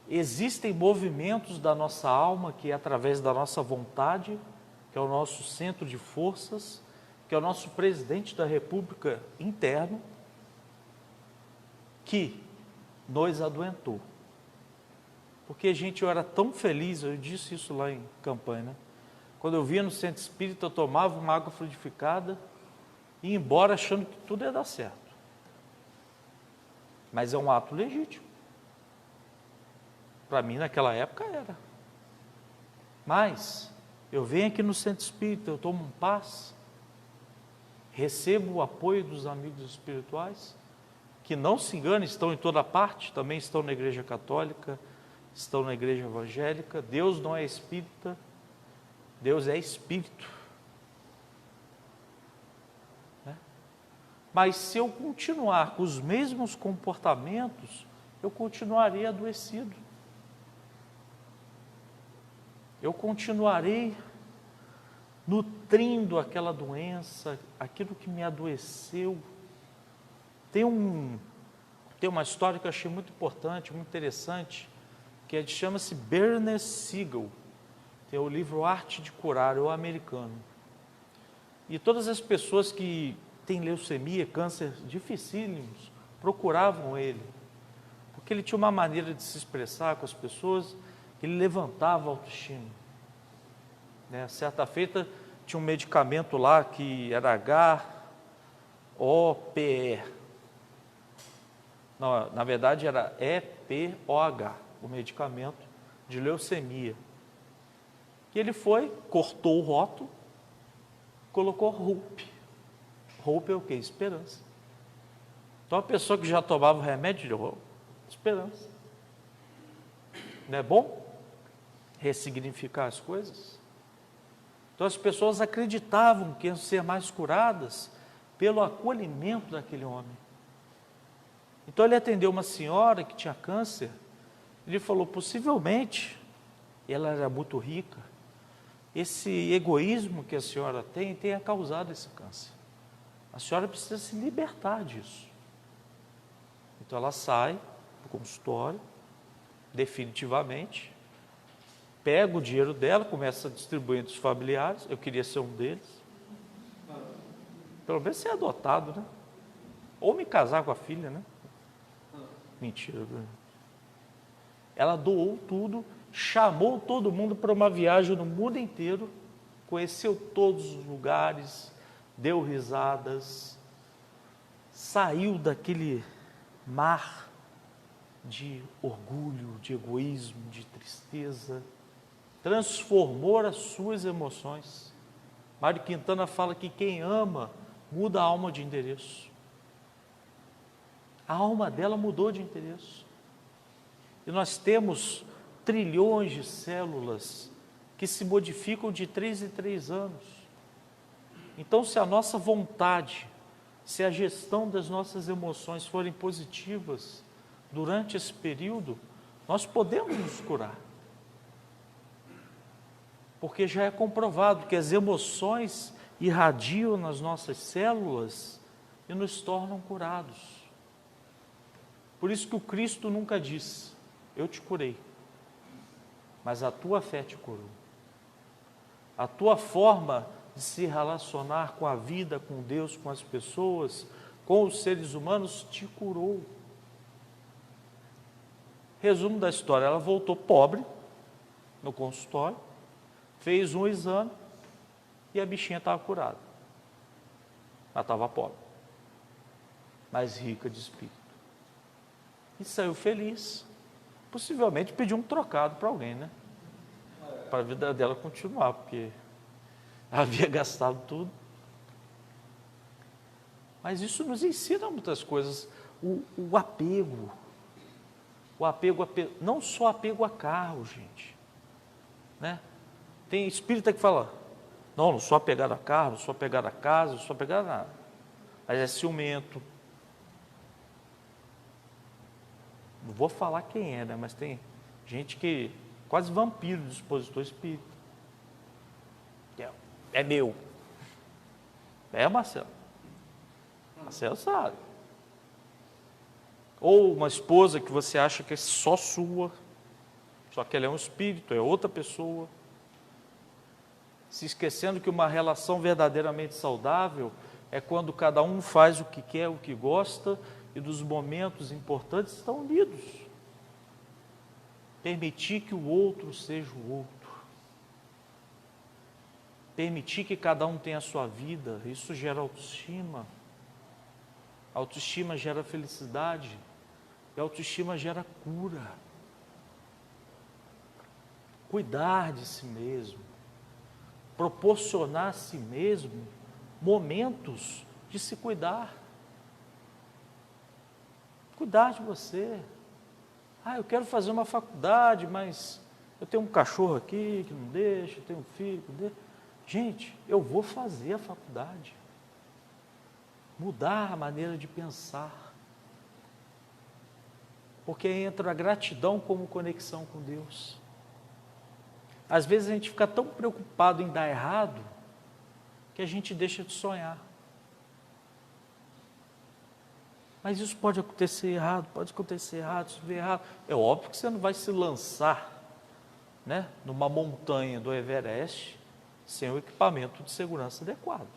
Existem movimentos da nossa alma que é através da nossa vontade, que é o nosso centro de forças, que é o nosso presidente da República interno, que nos adoentou. Porque, gente, eu era tão feliz, eu disse isso lá em Campanha, né? Quando eu via no centro espírita, eu tomava uma água fluidificada e ia embora achando que tudo ia dar certo. Mas é um ato legítimo. Para mim, naquela época, era. Mas eu venho aqui no centro espírita, eu tomo um passe, recebo o apoio dos amigos espirituais, que não se engane, estão em toda parte, também estão na igreja católica, estão na igreja evangélica. Deus não é espírita, Deus é espírito. Né? Mas se eu continuar com os mesmos comportamentos, eu continuarei adoecido. Eu continuarei nutrindo aquela doença, aquilo que me adoeceu. Tem uma história que eu achei muito importante, muito interessante, que chama-se Bernes Siegel. Tem o livro Arte de Curar, é o americano. E todas as pessoas que têm leucemia, câncer dificílimos, procuravam ele. Porque ele tinha uma maneira de se expressar com as pessoas, que ele levantava a autoestima. Né? Certa feita, tinha um medicamento lá que era HOPE. Não, na verdade era EPOH, o medicamento de leucemia. E ele foi, cortou o rótulo, colocou HOPE. HOPE é o quê? Esperança. Então a pessoa que já tomava o remédio, de esperança. Não é bom ressignificar as coisas? Então as pessoas acreditavam que iam ser mais curadas pelo acolhimento daquele homem. Então ele atendeu uma senhora que tinha câncer. Ele falou, possivelmente, ela era muito rica, esse egoísmo que a senhora tem, tenha causado esse câncer. A senhora precisa se libertar disso. Então ela sai do consultório, definitivamente, pega o dinheiro dela, começa a distribuir entre os familiares. Eu queria ser um deles. Pelo menos ser adotado, né? Ou me casar com a filha, né? Mentira. Ela doou tudo, chamou todo mundo para uma viagem no mundo inteiro, conheceu todos os lugares, deu risadas, saiu daquele mar de orgulho, de egoísmo, de tristeza, transformou as suas emoções. Mário Quintana fala que quem ama muda a alma de endereço. A alma dela mudou de endereço. E nós temos trilhões de células que se modificam de 3 em 3 anos. Então, se a nossa vontade se a gestão das nossas emoções forem positivas durante esse período, nós podemos nos curar. Porque já é comprovado que as emoções irradiam nas nossas células e nos tornam curados. Por isso que o Cristo nunca disse: eu te curei, mas a tua fé te curou. A tua forma de se relacionar com a vida, com Deus, com as pessoas, com os seres humanos, te curou. Resumo da história: ela voltou pobre no consultório, fez um exame e a bichinha estava curada. Ela estava pobre, mas rica de espírito. E saiu feliz. Possivelmente pediu um trocado para alguém, né? Para a vida dela continuar, porque havia gastado tudo. Mas isso nos ensina muitas coisas. O apego. O apego, não só apego a carro, gente. Né? Tem espírita que fala: não sou apegado a carro, não sou apegado a casa, não sou apegado a nada. Mas é ciumento. Não vou falar quem é, né? Mas tem gente que quase vampiro do expositor espírita. É meu. É, Marcelo. Marcelo sabe. Ou uma esposa que você acha que é só sua, só que ela é um espírito, é outra pessoa. Se esquecendo que uma relação verdadeiramente saudável é quando cada um faz o que quer, o que gosta, e dos momentos importantes estão unidos. Permitir que o outro seja o outro. Permitir que cada um tenha a sua vida, isso gera autoestima. A autoestima gera felicidade. E a autoestima gera cura. Cuidar de si mesmo. Proporcionar a si mesmo momentos de se cuidar. Cuidar de você. Eu quero fazer uma faculdade, mas eu tenho um cachorro aqui que não deixa, eu tenho um filho que não deixa. Gente, eu vou fazer a faculdade. Mudar a maneira de pensar. Porque entra a gratidão como conexão com Deus. Às vezes a gente fica tão preocupado em dar errado, que a gente deixa de sonhar. Mas isso pode acontecer errado, se vier errado. É óbvio que você não vai se lançar, né, numa montanha do Everest sem o equipamento de segurança adequado.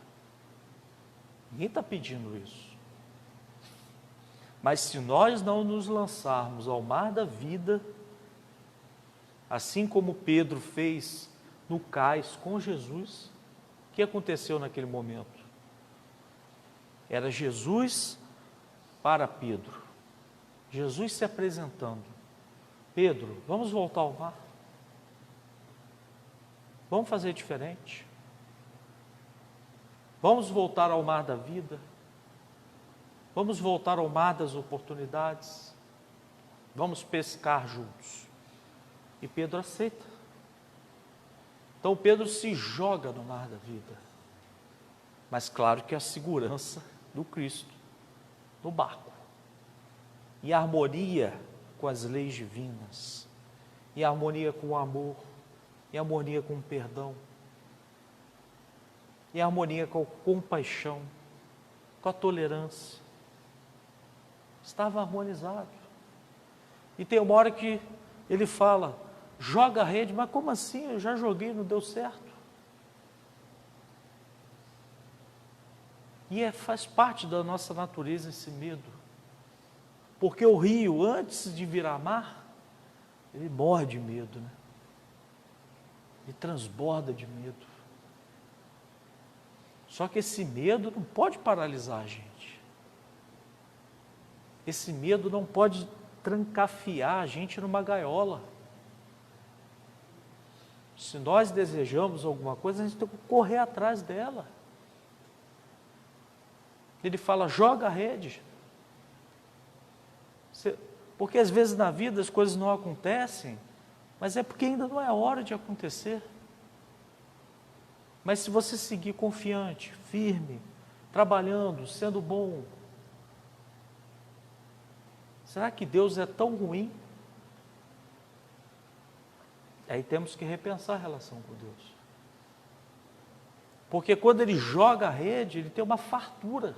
Ninguém está pedindo isso. Mas se nós não nos lançarmos ao mar da vida, assim como Pedro fez no cais com Jesus, o que aconteceu naquele momento? Era Jesus para Pedro. Jesus se apresentando. Pedro, vamos voltar ao mar? Vamos fazer diferente? Vamos voltar ao mar da vida? Vamos voltar ao mar das oportunidades? Vamos pescar juntos? E Pedro aceita. Então Pedro se joga no mar da vida. Mas claro que a segurança do Cristo no barco. Em harmonia com as leis divinas. Em harmonia com o amor. Em harmonia com o perdão. Em harmonia com a compaixão. Com a tolerância. Estava harmonizado. E tem uma hora que ele fala: joga a rede. Mas como assim? Eu já joguei, não deu certo. E faz parte da nossa natureza esse medo. Porque o rio, antes de virar mar, ele morre de medo, né? Ele transborda de medo. Só que esse medo não pode paralisar a gente. Esse medo não pode trancafiar a gente numa gaiola. Se nós desejamos alguma coisa, a gente tem que correr atrás dela. Ele fala: joga a rede. Porque às vezes na vida as coisas não acontecem, mas é porque ainda não é hora de acontecer. Mas se você seguir confiante, firme, trabalhando, sendo bom. Será que Deus é tão ruim? Aí temos que repensar a relação com Deus. Porque quando Ele joga a rede, Ele tem uma fartura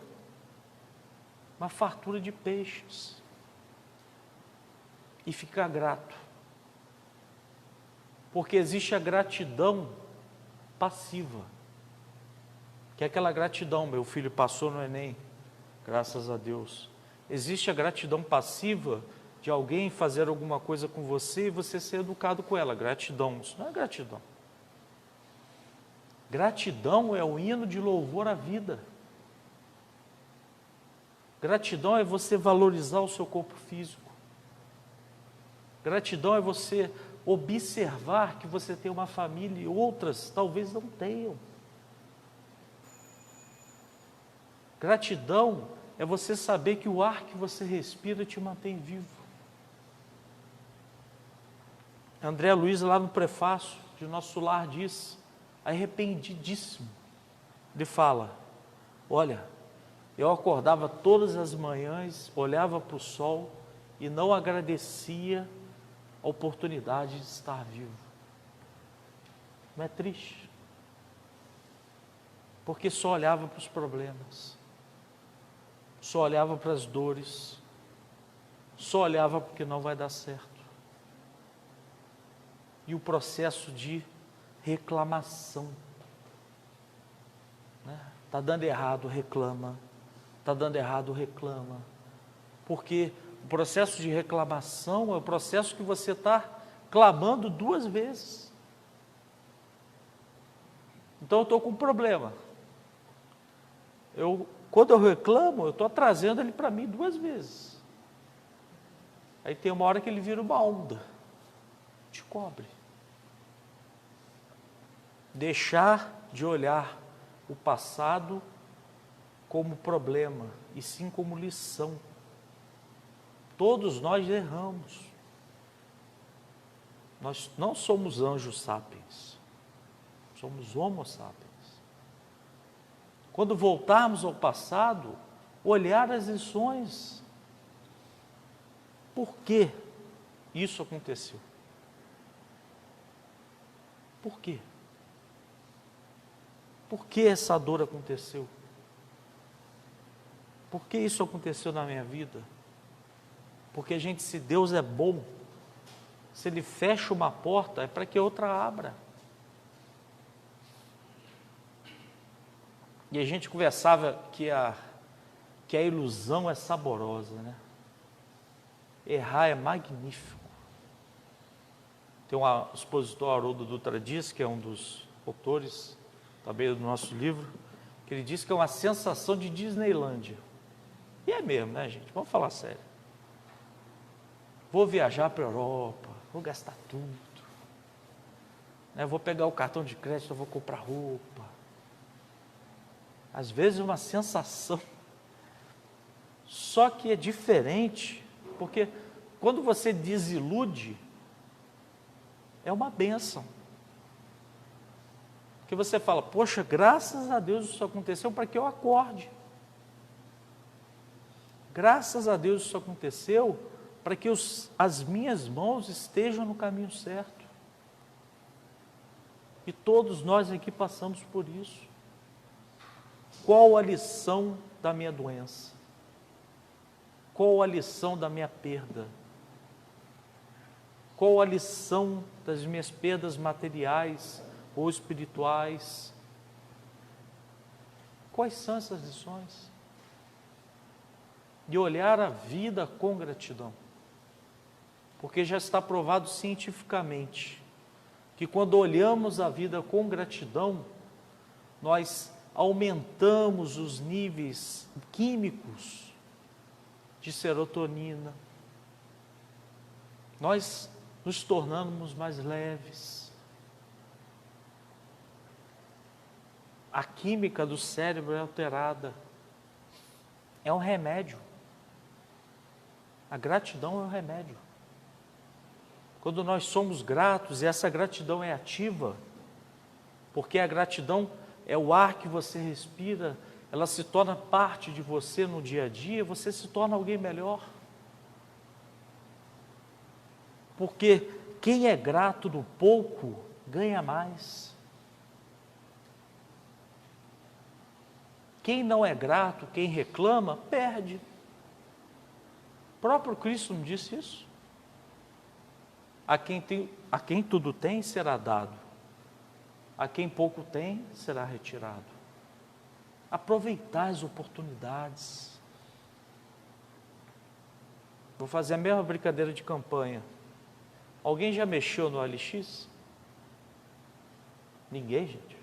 de peixes. E ficar grato. Porque existe a gratidão passiva. Que é aquela gratidão, meu filho passou no Enem, graças a Deus. Existe a gratidão passiva de alguém fazer alguma coisa com você e você ser educado com ela. Gratidão, isso não é gratidão. Gratidão é o hino de louvor à vida. Gratidão é você valorizar o seu corpo físico. Gratidão é você observar que você tem uma família e outras talvez não tenham. Gratidão é você saber que o ar que você respira te mantém vivo. André Luiz, lá no prefácio de Nosso Lar, diz, arrependidíssimo, ele fala, olha, eu acordava todas as manhãs, olhava para o sol e não agradecia a oportunidade de estar vivo. Não é triste? Porque só olhava para os problemas, só olhava para as dores, só olhava porque não vai dar certo. E o processo de reclamação. Está dando errado, reclama. Está dando errado, reclama. Porque o processo de reclamação é o processo que você está clamando 2 vezes. Então eu estou com um problema. Quando eu reclamo, eu estou trazendo ele para mim 2 vezes. Aí tem uma hora que ele vira uma onda, te cobre. Deixar de olhar o passado como problema, e sim como lição. Todos nós erramos. Nós não somos anjos sapiens, somos homo sapiens. Quando voltarmos ao passado, olhar as lições. Por que isso aconteceu? Por quê? Por que essa dor aconteceu? Por que isso aconteceu na minha vida? Porque, gente, se Deus é bom, se Ele fecha uma porta, é para que outra abra. E a gente conversava que a ilusão é saborosa, né? Errar é magnífico. Tem um expositor, Haroldo Dutra Dias, que é um dos autores também do nosso livro, que ele diz que é uma sensação de Disneylândia. E é mesmo, né, gente? Vamos falar sério. Vou viajar para a Europa, vou gastar tudo. Vou pegar o cartão de crédito, vou comprar roupa. Às vezes uma sensação. Só que é diferente, porque quando você desilude, é uma bênção. Porque você fala, poxa, graças a Deus isso aconteceu para que eu acorde. Graças a Deus isso aconteceu para que as minhas mãos estejam no caminho certo. E todos nós aqui passamos por isso. Qual a lição da minha doença? Qual a lição da minha perda? Qual a lição das minhas perdas materiais ou espirituais? Quais são essas lições? De olhar a vida com gratidão. Porque já está provado cientificamente que quando olhamos a vida com gratidão, nós aumentamos os níveis químicos de serotonina, nós nos tornamos mais leves. A química do cérebro é alterada. É um remédio. A gratidão é um remédio. Quando nós somos gratos, e essa gratidão é ativa, porque a gratidão é o ar que você respira, ela se torna parte de você no dia a dia, você se torna alguém melhor. Porque quem é grato no pouco, ganha mais. Quem não é grato, quem reclama, perde. O próprio Cristo não disse isso? A quem tudo tem, será dado. A quem pouco tem, será retirado. Aproveitar as oportunidades. Vou fazer a mesma brincadeira de campanha. Alguém já mexeu no OLX? Ninguém, gente.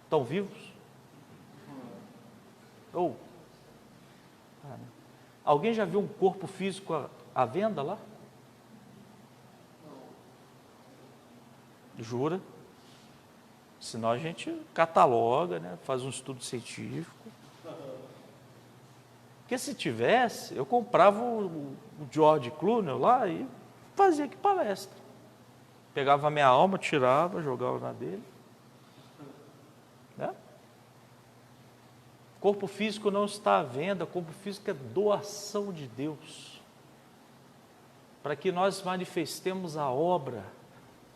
Estão vivos? Ou? Alguém já viu um corpo físico à venda lá? Jura? Senão a gente cataloga, né? Faz um estudo científico. Porque se tivesse, eu comprava o George Clooney lá e fazia que palestra. Pegava a minha alma, tirava, jogava na dele. Né? Corpo físico não está à venda, corpo físico é doação de Deus. Para que nós manifestemos a obra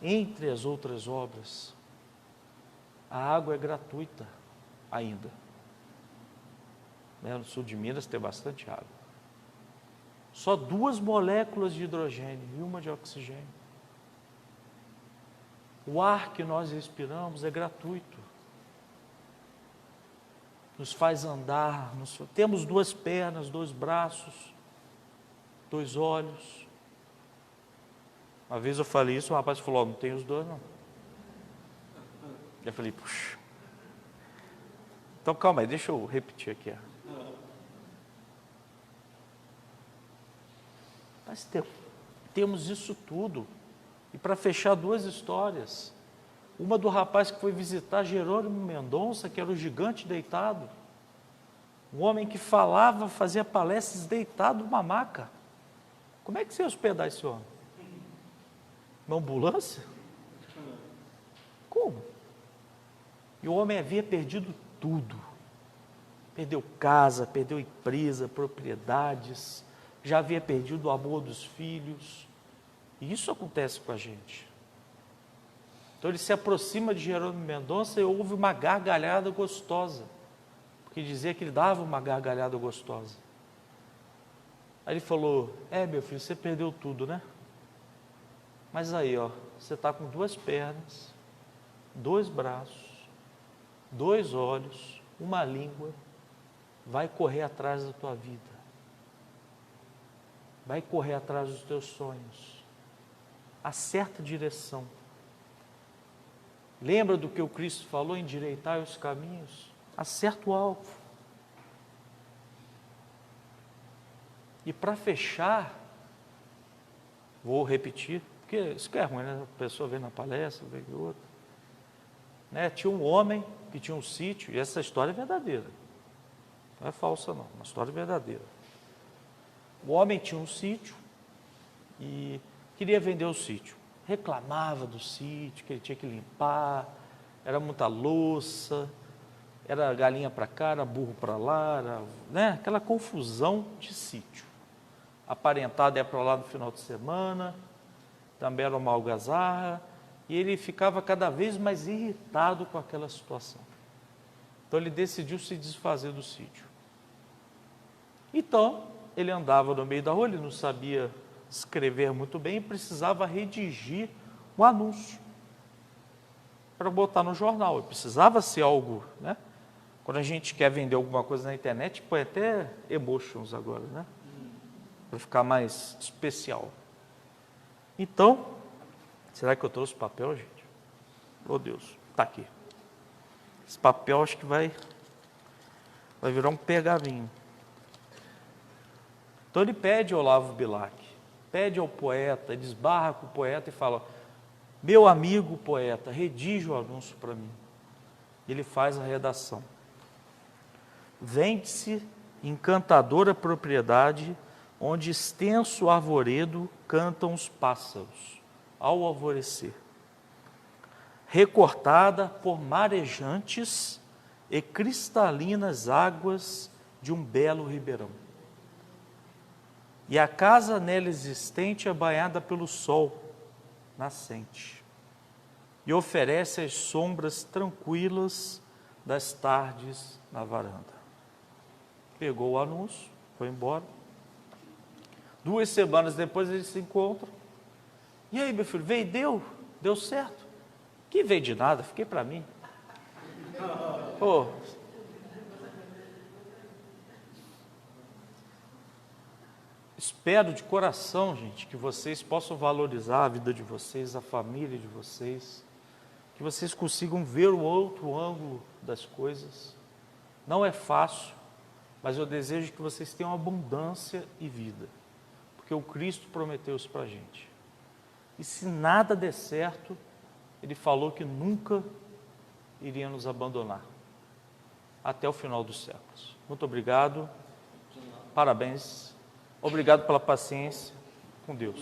entre as outras obras. A água é gratuita ainda. No sul de Minas tem bastante água. Só 2 moléculas de hidrogênio e 1 de oxigênio. O ar que nós respiramos é gratuito. Nos faz andar, temos 2 pernas, 2 braços, 2 olhos. Uma vez eu falei isso, o rapaz falou, não tem os 2 não. Eu falei, puxa. Então calma aí, deixa eu repetir aqui. Mas temos isso tudo. E para fechar 2 histórias. Uma do rapaz que foi visitar Jerônimo Mendonça, que era o gigante deitado. Um homem que falava, fazia palestras deitado numa maca. Como é que você ia hospedar esse homem? Uma ambulância? Como? E o homem havia perdido tudo. Perdeu casa, perdeu empresa, propriedades, já havia perdido o amor dos filhos. E isso acontece com a gente. Então ele se aproxima de Jerônimo Mendonça e ouve uma gargalhada gostosa. Porque dizia que ele dava uma gargalhada gostosa. Aí ele falou, meu filho, você perdeu tudo, né? Mas aí, você está com 2 pernas, 2 braços, 2 olhos, 1 língua, vai correr atrás da tua vida. Vai correr atrás dos teus sonhos. Acerta a direção. Lembra do que o Cristo falou, endireitar os caminhos? Acerta o alvo. E para fechar, vou repetir, porque isso que é ruim, né? A pessoa vem na palestra, vem outra. Né? Tinha um homem que tinha um sítio, e essa história é verdadeira. Não é falsa não, uma história verdadeira. O homem tinha um sítio e queria vender o sítio. Reclamava do sítio, que ele tinha que limpar, era muita louça, era galinha para cá, era burro para lá, era, né? Aquela confusão de sítio. A parentada ia para lá no final de semana, também era uma algazarra, e ele ficava cada vez mais irritado com aquela situação. Então ele decidiu se desfazer do sítio. Então, ele andava no meio da rua, ele não sabia escrever muito bem e precisava redigir um anúncio para botar no jornal. Precisava ser algo, né? Quando a gente quer vender alguma coisa na internet, põe até emotions agora, né? Para ficar mais especial. Então, será que eu trouxe papel, gente? Oh Deus, está aqui. Esse papel acho que vai virar um pergaminho. Então ele pede ao Olavo Bilac, pede ao poeta, ele esbarra com o poeta e fala, meu amigo poeta, redige o anúncio para mim. Ele faz a redação. Vende-se encantadora propriedade, onde extenso arvoredo cantam os pássaros, ao alvorecer. Recortada por marejantes e cristalinas águas de um belo ribeirão. E a casa nela existente é banhada pelo sol nascente, e oferece as sombras tranquilas das tardes na varanda. Pegou o anúncio, foi embora. 2 semanas depois eles se encontram. E aí, meu filho, veio? Deu certo? Que veio de nada, fiquei para mim. Pô, espero de coração, gente, que vocês possam valorizar a vida de vocês, a família de vocês, que vocês consigam ver o outro ângulo das coisas. Não é fácil, mas eu desejo que vocês tenham abundância e vida, porque o Cristo prometeu isso para a gente. E se nada der certo, Ele falou que nunca iria nos abandonar, até o final dos séculos. Muito obrigado, parabéns, obrigado pela paciência, com Deus.